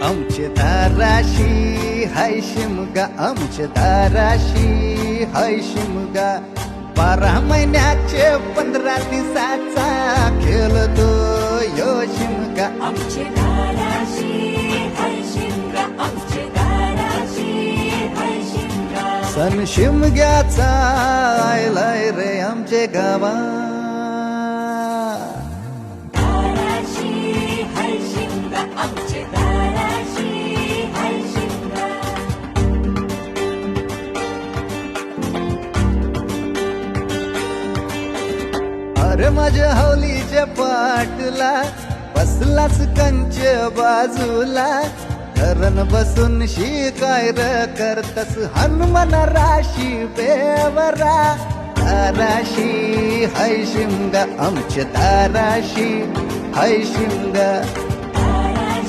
आमचे दाराशी हाय शिमगा, आमचे दाराशी हाय शिमगा. 12 महिन्याचे 15 दिवसाचा खेळतो यो शिमगा. आमचे दाराशी हाय शिमगा, आमचे दाराशी हाय शिमगा. सण शिमग्याचा आयलाय रे आमचे गावा. दाराशी हाय शिमगा, आमचे दाराशी हाय शिमगा. अरे माझ्या हौलीच्या पाटला बसलाच कंच बाजूला. धरण बसून शिकाय र करतस हनुमान राशी बेवरा. दाराशी हाय शिमगा, आमच्या दाराशी हाय शिमगा.